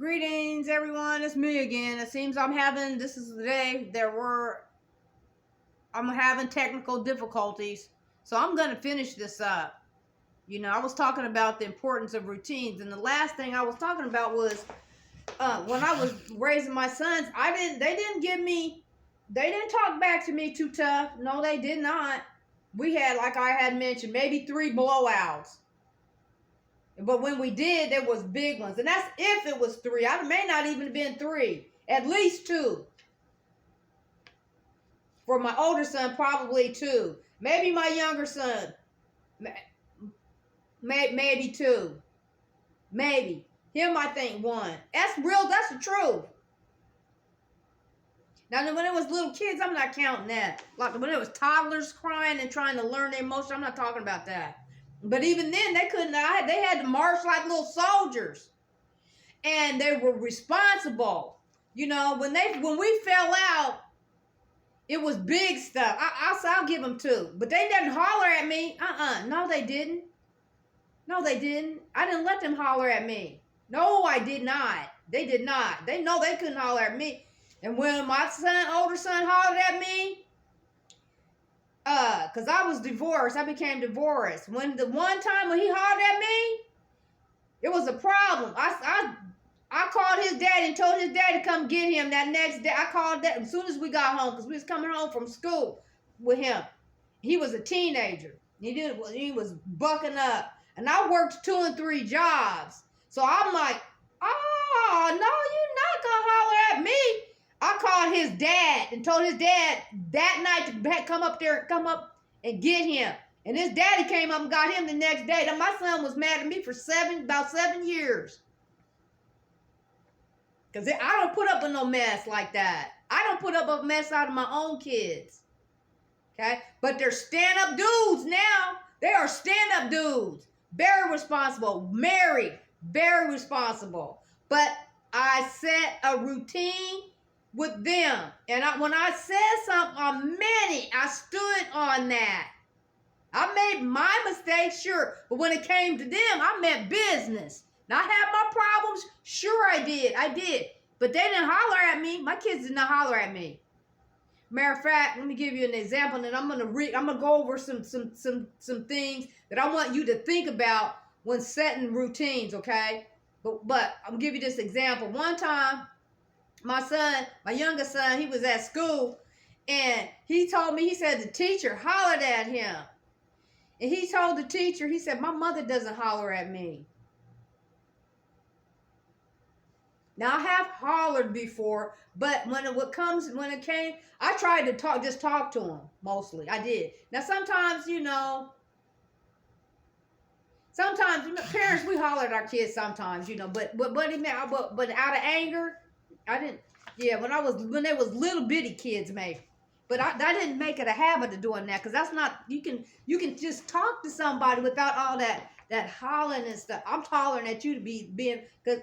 Greetings, everyone. It's me again. It seems this is the day I'm having technical difficulties. So I'm going to finish this up. I was talking about the importance of routines. And the last thing I was talking about was when I was raising my sons, they didn't talk back to me too tough. No, they did not. We had, like I had mentioned, maybe 3 blowouts. But when we did, there was big ones. And that's if it was 3. I may not even have been 3. At least 2. For my older son, probably 2. Maybe my younger son, maybe 2. Maybe. Him, I think 1. That's real. That's the truth. Now, when it was little kids, I'm not counting that. Like when it was toddlers crying and trying to learn their emotions, I'm not talking about that. But even then, they couldn't. They had to march like little soldiers, and they were responsible. When we fell out, it was big stuff. I'll give them 2, but they didn't holler at me. No, they didn't. No, they didn't. I didn't let them holler at me. No, I did not. They did not. They know they couldn't holler at me. And when my older son hollered at me, because I was divorced. I became divorced. When the one time when he hollered at me, it was a problem. I called his dad and told his dad to come get him that next day. I called that as soon as we got home because we was coming home from school with him. He was a teenager. He was bucking up. And I worked 2 and 3 jobs. So I'm like, oh, no, you're not going to holler at me. I called his dad and told his dad that night to come up and get him. And his daddy came up and got him the next day. Then my son was mad at me for about 7 years. Because I don't put up with no mess like that. I don't put up a mess out of my own kids. Okay? But they're stand-up dudes now. They are stand-up dudes. Very responsible. Married. Very responsible. But I set a routine with them. And when I said something on many, I stood on that. I made my mistakes, sure. But when it came to them, I meant business. Now, I had my problems. Sure, I did. I did. But they didn't holler at me. My kids did not holler at me. Matter of fact, let me give you an example, and I'm gonna go over some things that I want you to think about when setting routines, okay? But I'm gonna give you this example. One time, my youngest son, he was at school, and he told me, he said the teacher hollered at him. And he told the teacher, he said, my mother doesn't holler at me. Now, I have hollered before, but when it came, I tried to talk to him, mostly. I did. Now, sometimes parents, we holler at our kids sometimes, but out of anger, I didn't. Yeah, when they was little bitty kids, maybe. But I didn't make it a habit of doing that, because that's not, you can just talk to somebody without all that hollering and stuff. I'm hollering at you to because,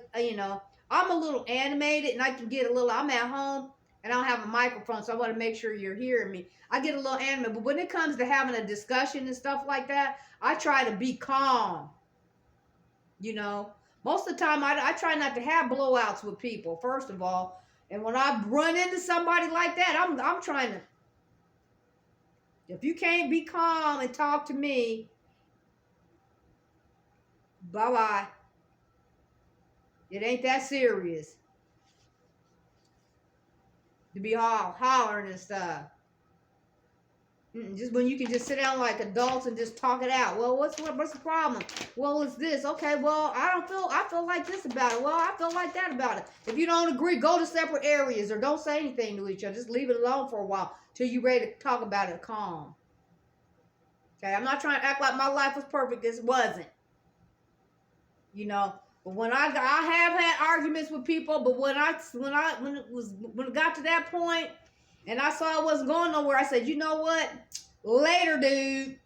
I'm a little animated, and I can get I'm at home, and I don't have a microphone, so I want to make sure you're hearing me. I get a little animated, but when it comes to having a discussion and stuff like that, I try to be calm. Most of the time, I try not to have blowouts with people, first of all. And when I run into somebody like that, I'm trying to, if you can't be calm and talk to me, bye-bye. It ain't that serious to be hollering and stuff. Just when you can just sit down like adults and just talk it out. Well, what's the problem? Well, it's this. Okay, well, I feel like this about it. Well, I feel like that about it. If you don't agree, go to separate areas or don't say anything to each other. Just leave it alone for a while till you're ready to talk about it calm. Okay, I'm not trying to act like my life was perfect. This wasn't. But when I have had arguments with people, but when it got to that point, and I saw I wasn't going nowhere, I said, you know what? Later, dude.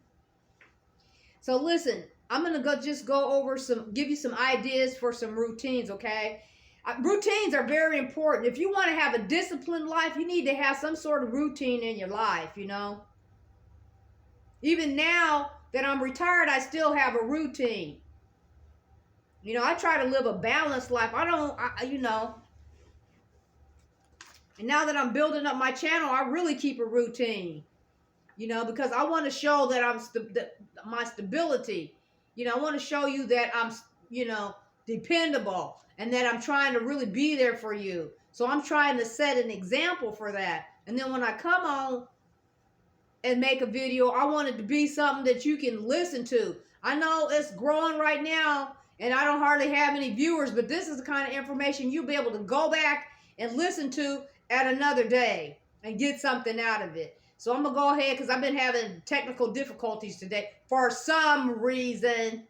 So listen, I'm gonna go over give you some ideas for some routines, okay? Routines are very important. If you want to have a disciplined life, you need to have some sort of routine in your life. Even now that I'm retired, I still have a routine. You know, I try to live a balanced life. You know, and now that I'm building up my channel, I really keep a routine, you know, because I want to show that my stability. You know, I want to show you that I'm, you know, dependable and that I'm trying to really be there for you. So I'm trying to set an example for that. And then when I come on and make a video, I want it to be something that you can listen to. I know it's growing right now and I don't hardly have any viewers, but this is the kind of information you'll be able to go back and listen to at another day and get something out of it. So I'm going to go ahead because I've been having technical difficulties today for some reason.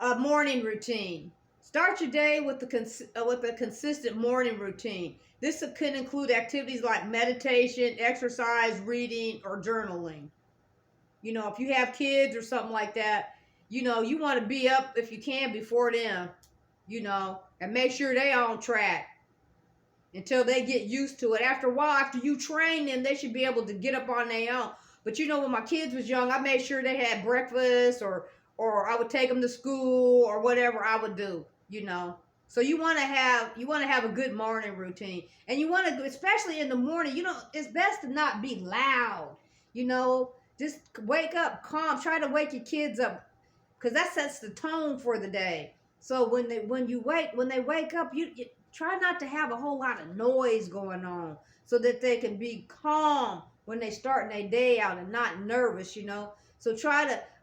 A morning routine. Start your day with a consistent morning routine. This can include activities like meditation, exercise, reading, or journaling. You know, if you have kids or something like that, you know, you want to be up if you can before them, you know, and make sure they on track until they get used to it. After a while, after you train them, they should be able to get up on their own. But you know, when my kids was young, I made sure they had breakfast or I would take them to school or whatever I would do, you know. So you want to have a good morning routine. And you want to, especially in the morning, you know, it's best to not be loud, you know. Just wake up calm. Try to wake your kids up because that sets the tone for the day. So when they wake up, you try not to have a whole lot of noise going on so that they can be calm when they start their day out and not nervous, you know. So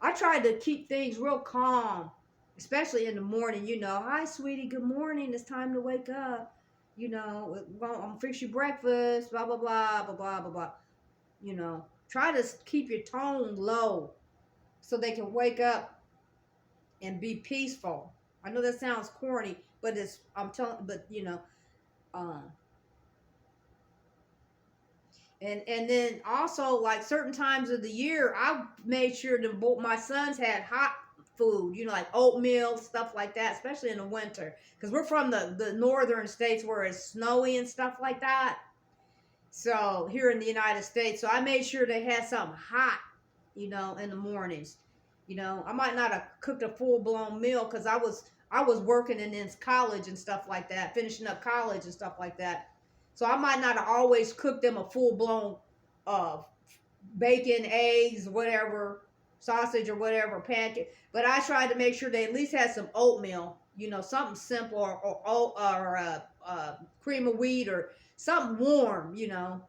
I try to keep things real calm, especially in the morning, you know. Hi, sweetie, good morning. It's time to wake up. You know, I'm gonna fix you breakfast, blah, blah, blah, blah, blah, blah, blah. You know, try to keep your tone low so they can wake up and be peaceful. I know that sounds corny, but you know, um, and then also like certain times of the year, I made sure my sons had hot food, you know, like oatmeal, stuff like that, especially in the winter, because we're from the northern states where it's snowy and stuff like that. So here in the United States, so I made sure they had something hot, you know, in the mornings. You know, I might not have cooked a full blown meal because I was working in college and stuff like that, finishing up college and stuff like that. So I might not have always cooked them a full blown uh, bacon, eggs, whatever, sausage or whatever, pancake. But I tried to make sure they at least had some oatmeal, you know, something simple or cream of wheat or something warm, you know.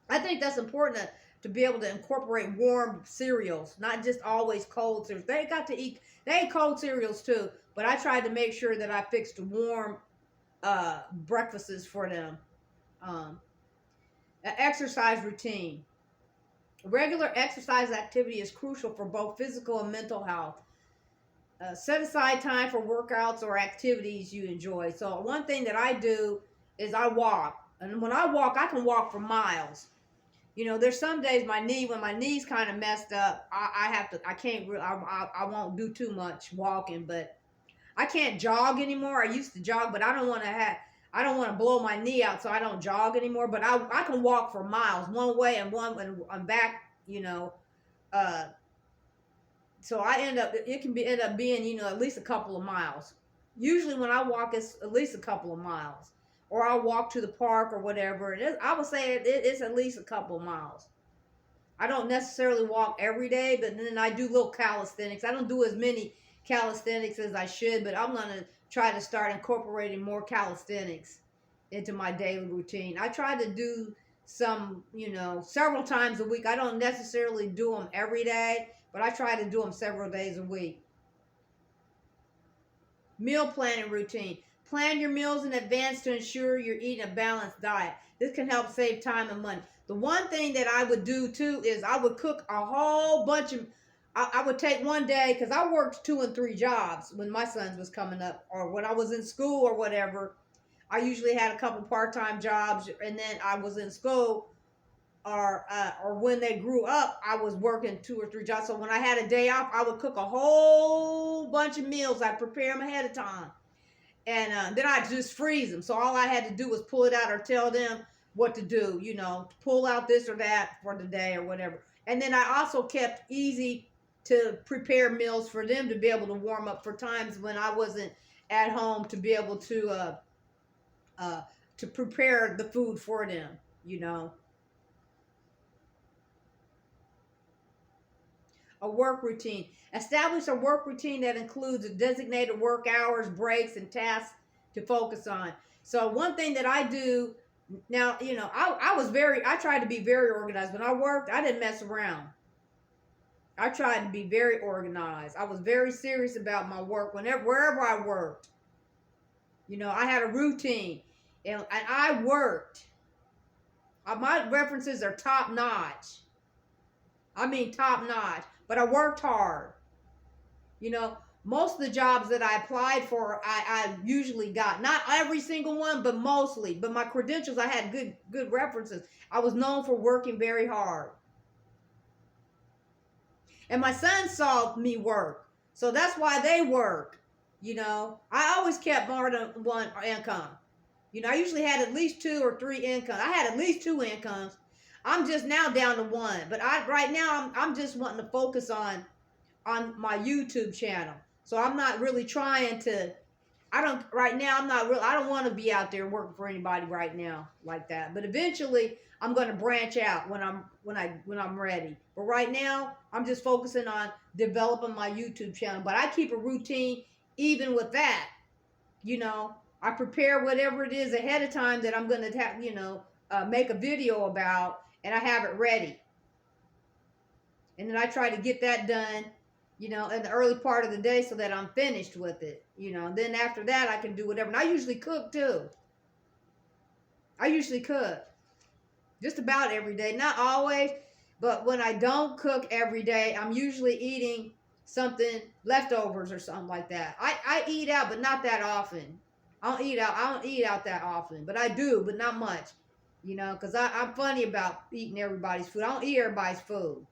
I think that's important to be able to incorporate warm cereals, not just always cold cereals. They eat cold cereals too, but I tried to make sure that I fixed warm breakfasts for them. Um, an exercise routine. Regular exercise activity is crucial for both physical and mental health. Set aside time for workouts or activities you enjoy. So one thing that I do is I walk. And when I walk, I can walk for miles. You know, there's some days when my knee's kind of messed up, I won't do too much walking, but I can't jog anymore. I used to jog, but I don't want to blow my knee out, so I don't jog anymore. But I can walk for miles one way and I'm back, you know. So it can end up being, you know, at least a couple of miles. Usually when I walk, it's at least a couple of miles. Or I'll walk to the park or whatever. I would say it's at least a couple of miles. I don't necessarily walk every day, but then I do little calisthenics. I don't do as many calisthenics as I should, but I'm going to try to start incorporating more calisthenics into my daily routine. I try to do some, you know, several times a week. I don't necessarily do them every day, but I try to do them several days a week. Meal planning routine. Plan your meals in advance to ensure you're eating a balanced diet. This can help save time and money. The one thing that I would do too is I would cook a whole bunch of, I would take one day, because I worked 2 and 3 jobs when my sons was coming up, or when I was in school or whatever. I usually had a couple part-time jobs, and then I was in school, or when they grew up, I was working 2 or 3 jobs. So when I had a day off, I would cook a whole bunch of meals. I'd prepare them ahead of time. And then I just freeze them. So all I had to do was pull it out or tell them what to do, you know, pull out this or that for the day or whatever. And then I also kept easy to prepare meals for them to be able to warm up for times when I wasn't at home, to be able uh, to prepare the food for them, you know. A work routine. Establish a work routine that includes designated work hours, breaks, and tasks to focus on. So one thing that I do now, you know, I tried to be very organized. When I worked, I didn't mess around. I tried to be very organized. I was very serious about my work wherever I worked. You know, I had a routine, and I worked. My references are top notch. I mean, top notch. But I worked hard. You know, most of the jobs that I applied for, I usually got. Not every single one, but mostly. But my credentials, I had good references. I was known for working very hard. And my sons saw me work. So that's why they work. You know, I always kept more than one income. You know, I usually had at least 2 or 3 incomes. I had at least 2 incomes. I'm just now down to 1. But right now I'm just wanting to focus on my YouTube channel. So I'm not really trying to. Right now I'm not real. I don't want to be out there working for anybody right now like that. But eventually I'm going to branch out when I'm ready. But right now I'm just focusing on developing my YouTube channel. But I keep a routine even with that. You know, I prepare whatever it is ahead of time that I'm going to have, make a video about, and I have it ready. And then I try to get that done, in the early part of the day so that I'm finished with it. Then after that I can do whatever. And I usually cook too. I usually cook just about every day. Not always, but when I don't cook every day, I'm usually eating something, leftovers or something like that. I eat out, but not that often. I don't eat out that often, but I do, but not much. Because I'm funny about eating everybody's food. I don't eat everybody's food.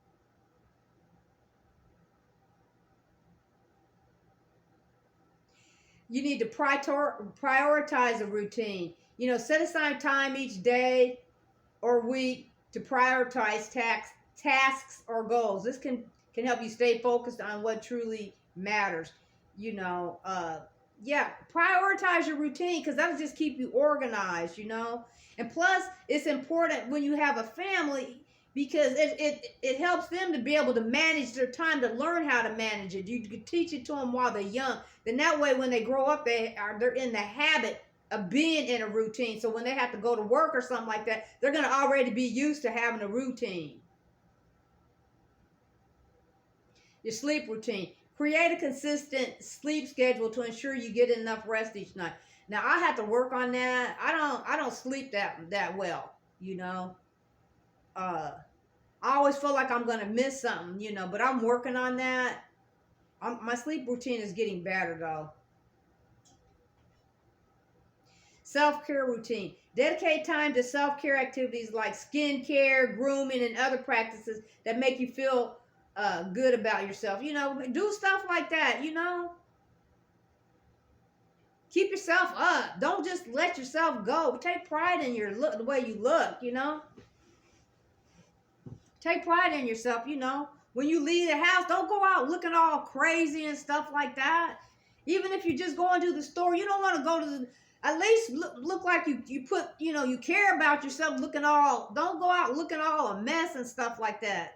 You need to prioritize a routine. Set aside time each day or week to prioritize tasks or goals. This can help you stay focused on what truly matters. Yeah, prioritize your routine because that'll just keep you organized. And plus, it's important when you have a family because it helps them to be able to manage their time, to learn how to manage it. You can teach it to them while they're young. Then that way, when they grow up, they're in the habit of being in a routine. So when they have to go to work or something like that, they're going to already be used to having a routine. Your sleep routine. Create a consistent sleep schedule to ensure you get enough rest each night. Now I have to work on that. I don't sleep that well, I always feel like I'm gonna miss something, but I'm working on that. My sleep routine is getting better though. Self-care routine. Dedicate time to self-care activities like skincare, grooming, and other practices that make you feel good about yourself. Do stuff like that. Keep yourself up. Don't just let yourself go. Take pride in your look, the way you look. Take pride in yourself. When you leave the house, don't go out looking all crazy and stuff like that. Even if you're just going to the store, you don't want to go to the. At least look like you put, you care about yourself. Don't go out looking all a mess and stuff like that.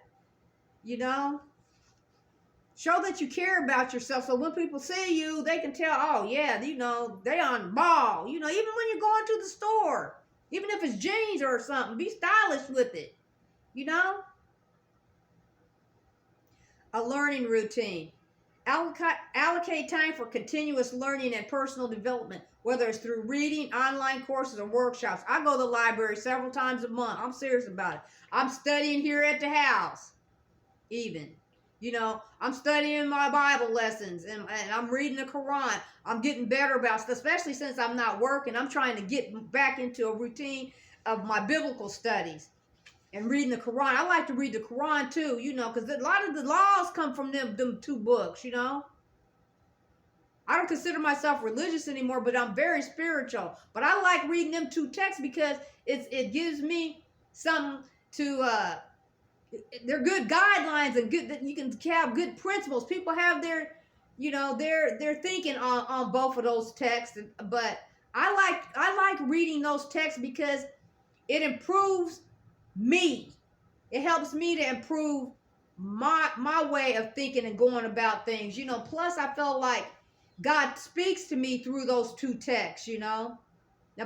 Show that you care about yourself so when people see you, they can tell, oh, yeah, they on the ball. Even when you're going to the store, even if it's jeans or something, be stylish with it. A learning routine. Allocate time for continuous learning and personal development, whether it's through reading, online courses, or workshops. I go to the library several times a month. I'm serious about it. I'm studying here at the house, even. I'm studying my Bible lessons and I'm reading the Quran. I'm getting better about stuff, especially since I'm not working. I'm trying to get back into a routine of my biblical studies and reading the Quran. I like to read the Quran too, because a lot of the laws come from them 2 books, I don't consider myself religious anymore, but I'm very spiritual. But I like reading them 2 texts because it gives me something to they're good guidelines and good that you can have good principles. People have their, their thinking on both of those texts. But I like reading those texts because it improves me. It helps me to improve my way of thinking and going about things. Plus I felt like God speaks to me through those two texts. Now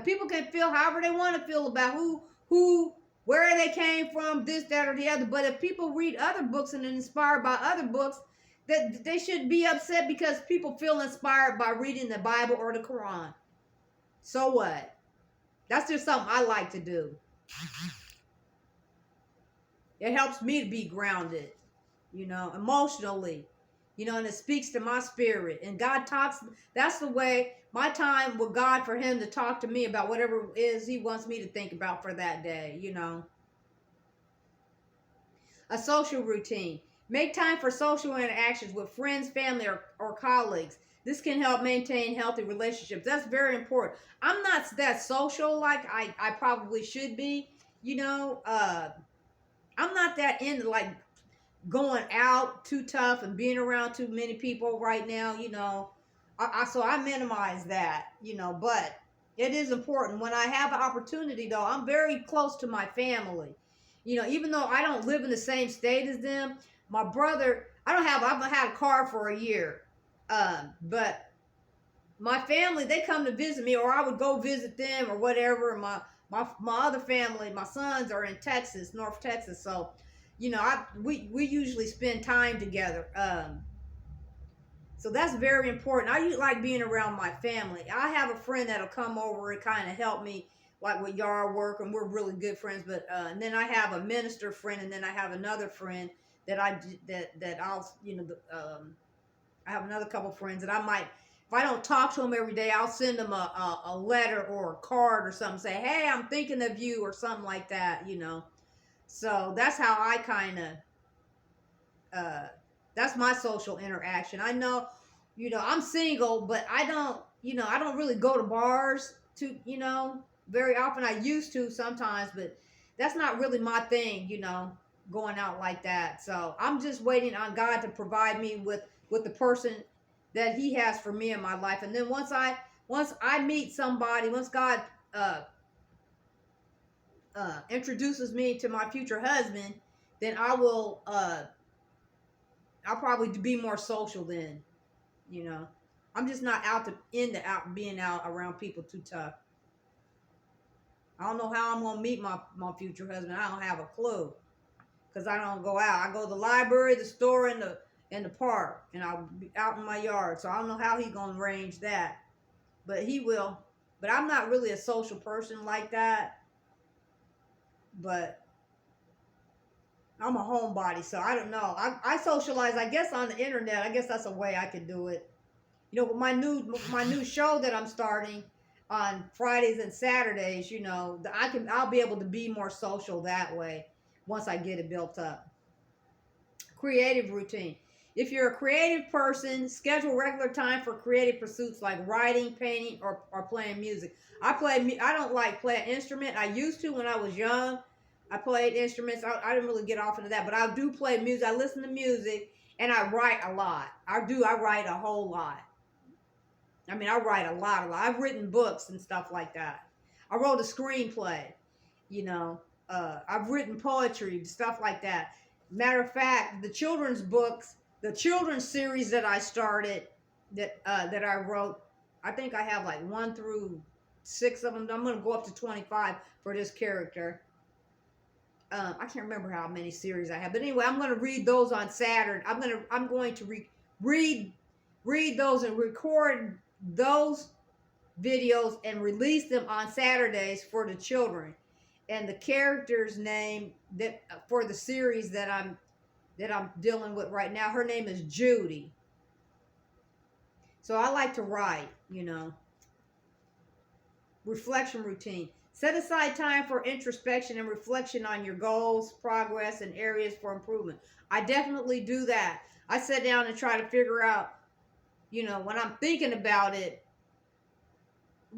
people can feel however they want to feel about who where they came from, this, that, or the other. But if people read other books and are inspired by other books, that they should be upset because people feel inspired by reading the Bible or the Quran. So what? That's just something I like to do. It helps me to be grounded, emotionally, and it speaks to my spirit. And God talks, that's the way, my time with God, for him to talk to me about whatever it is he wants me to think about for that day, A social routine. Make time for social interactions with friends, family, or colleagues. This can help maintain healthy relationships. That's very important. I'm not that social like I probably should be, I'm not that into like going out too tough and being around too many people right now, so I minimize that, but it is important. When I have an opportunity though, I'm very close to my family. Even though I don't live in the same state as them, my brother, I've had a car for a year. But my family, they come to visit me, or I would go visit them or whatever. My other family, my sons are in Texas, North Texas, so we usually spend time together. So that's very important. I like being around my family. I have a friend that'll come over and kind of help me, like with yard work, and we're really good friends. But and then I have a minister friend, and then I have another friend that I'll I have another couple friends that I might, if I don't talk to them every day, I'll send them a letter or a card or something, say, hey, I'm thinking of you, or something like that, So that's how I kind of, that's my social interaction. I know, I'm single, but I don't really go to bars very often. I used to sometimes, but that's not really my thing, going out like that. So I'm just waiting on God to provide me with the person that he has for me in my life. And then once I meet somebody, once God introduces me to my future husband, then I'll probably be more social then. I'm just not being out around people too tough. I don't know how I'm gonna meet my future husband. I don't have a clue, because I don't go out. I go to the library, the store, and the park, and I'll be out in my yard. So I don't know how he's gonna arrange that, but he will. But I'm not really a social person like that. But I'm a homebody, so I don't know. I socialize, I guess, on the internet. I guess that's a way I could do it. With my new show that I'm starting on Fridays and Saturdays, I'll be able to be more social that way once I get it built up. Creative routine. If you're a creative person, schedule regular time for creative pursuits like writing, painting, or playing music. I don't like play an instrument. I used to when I was young. I played instruments. I didn't really get off into that, but I do play music. I listen to music, and I write a lot. I write a whole lot. I mean, I write a lot. I've written books and stuff like that. I wrote a screenplay. I've written poetry, stuff like that. Matter of fact, the children's books, the children's series that I started, that I wrote, I think I have like 1 through 6 of them. I'm gonna go up to 25 for this character. I can't remember how many series I have, but anyway, I'm gonna read those on Saturday. I'm going to read those and record those videos and release them on Saturdays for the children. And the character's name that for the series that I'm dealing with right now, her name is Judy. So I like to write, Reflection routine. Set aside time for introspection and reflection on your goals, progress, and areas for improvement. I definitely do that. I sit down and try to figure out, when I'm thinking about it,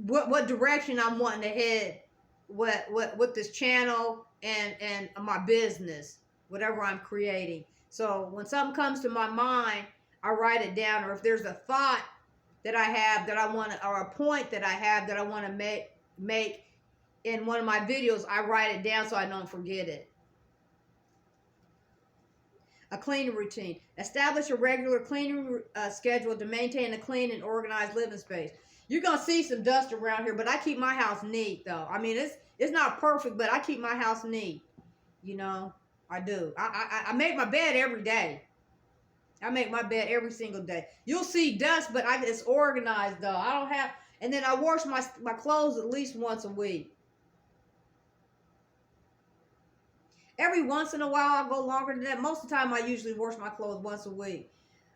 what direction I'm wanting to head with this channel and my business. whatever I'm creating. So when something comes to my mind, I write it down. Or if there's a thought that I have that I want to, or a point that I have that I want to make in one of my videos, I write it down so I don't forget it. A cleaning routine. Establish a regular cleaning schedule to maintain a clean and organized living space. You're gonna see some dust around here, but I keep my house neat though. I mean, it's not perfect, but I keep my house neat. You know, I do. I make my bed every day. I make my bed every single day. You'll see dust, but it's organized though. I don't have, and then I wash my clothes at least once a week. Every once in a while, I'll go longer than that. Most of the time, I usually wash my clothes once a week.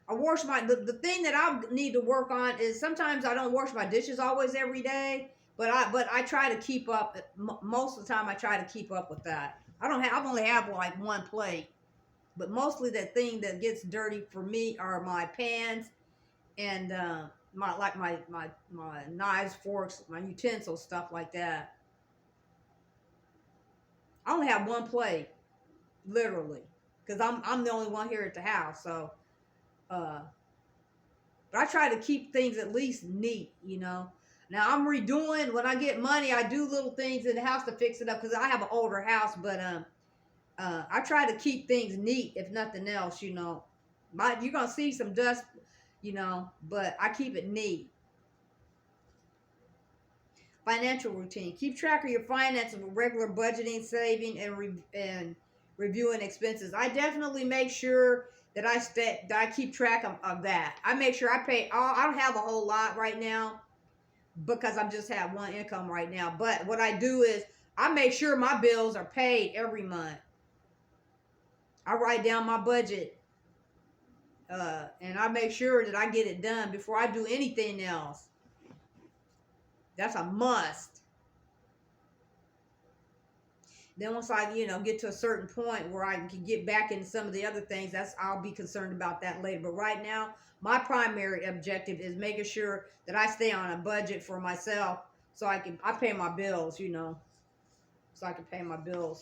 I wash the thing that I need to work on is sometimes I don't wash my dishes always every day, but I try to keep up. Most of the time, I try to keep up with that. I've only have like one plate, but mostly the thing that gets dirty for me are my pans and my knives, forks, my utensils, stuff like that. I only have one plate, literally, because I'm the only one here at the house. So, but I try to keep things at least neat, you know. Now I'm redoing when I get money. I do little things in the house to fix it up because I have an older house. But I try to keep things neat, if nothing else, you know. You're gonna see some dust, you know, but I keep it neat. Financial routine. Keep track of your finances with regular budgeting, saving, and reviewing expenses. I definitely make sure that I keep track of that. I make sure I pay all. I don't have a whole lot right now because I just have one income right now. But what I do is I make sure my bills are paid every month. I write down my budget, and I make sure that I get it done before I do anything else. That's a must. Then once I, get to a certain point where I can get back into some of the other things, I'll be concerned about that later. But right now, my primary objective is making sure that I stay on a budget for myself so I pay my bills, so I can pay my bills.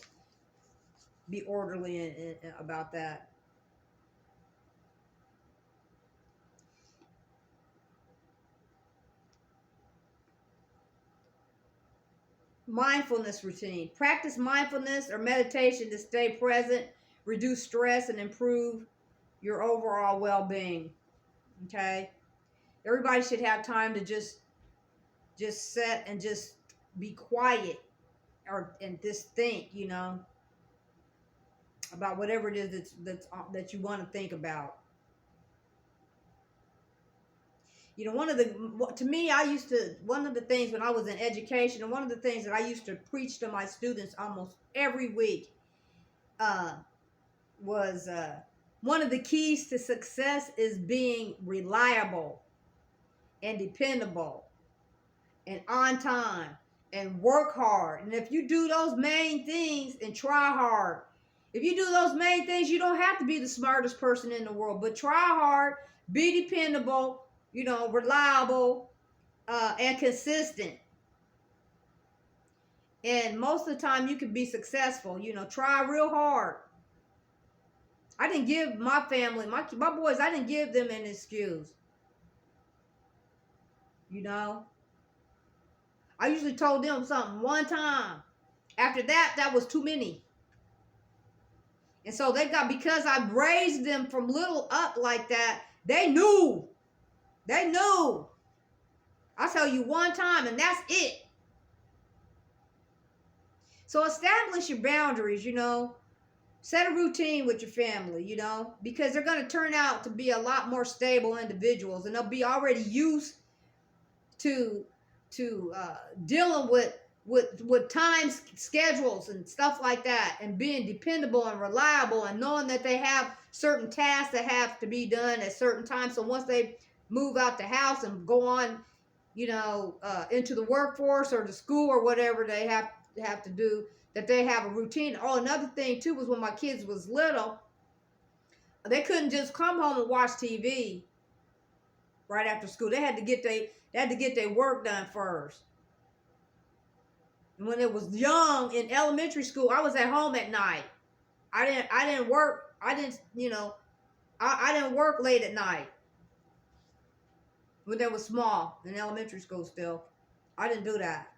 Be orderly about that. Mindfulness routine. Practice mindfulness or meditation to stay present, reduce stress, and improve your overall well-being. Okay? Everybody should have time to just sit and just be quiet and just think, about whatever it is that you want to think about. One of the things when I was in education, and one of the things that I used to preach to my students almost every week was one of the keys to success is being reliable and dependable and on time and work hard. And if you do those main things and try hard, if you do those main things, you don't have to be the smartest person in the world, but try hard, be dependable, reliable, and consistent. And most of the time you can be successful. Try real hard. I didn't give my family, my boys, I didn't give them an excuse. I usually told them something one time. After that, that was too many. And so because I raised them from little up like that, they knew. They knew. I'll tell you one time and that's it. So establish your boundaries, Set a routine with your family, because they're going to turn out to be a lot more stable individuals, and they'll be already used to dealing with time schedules and stuff like that, and being dependable and reliable, and knowing that they have certain tasks that have to be done at certain times. So once they move out the house and go on, into the workforce or the school or whatever they have to do, that they have a routine. Oh, another thing too was when my kids was little, they couldn't just come home and watch TV right after school. They had to get their work done first. And when it was young in elementary school, I was at home at night. I didn't work. I didn't, I didn't work late at night when they were small in elementary school still. I didn't do that.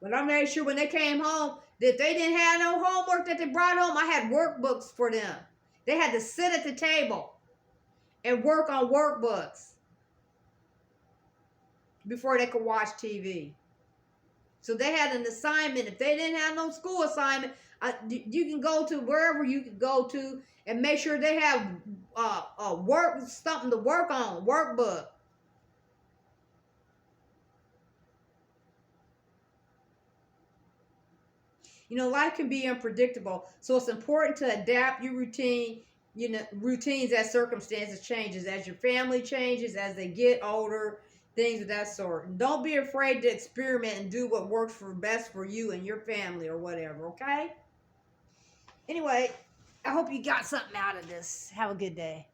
But I made sure when they came home that they didn't have no homework that they brought home. I had workbooks for them. They had to sit at the table and work on workbooks before they could watch TV. So they had an assignment. If they didn't have no school assignment, you can go to wherever you can go to and make sure they have something to work on, workbook. Life can be unpredictable, so it's important to adapt your routines as circumstances changes, as your family changes, as they get older, things of that sort. And don't be afraid to experiment and do what works for best for you and your family or whatever, okay? Anyway, I hope you got something out of this. Have a good day.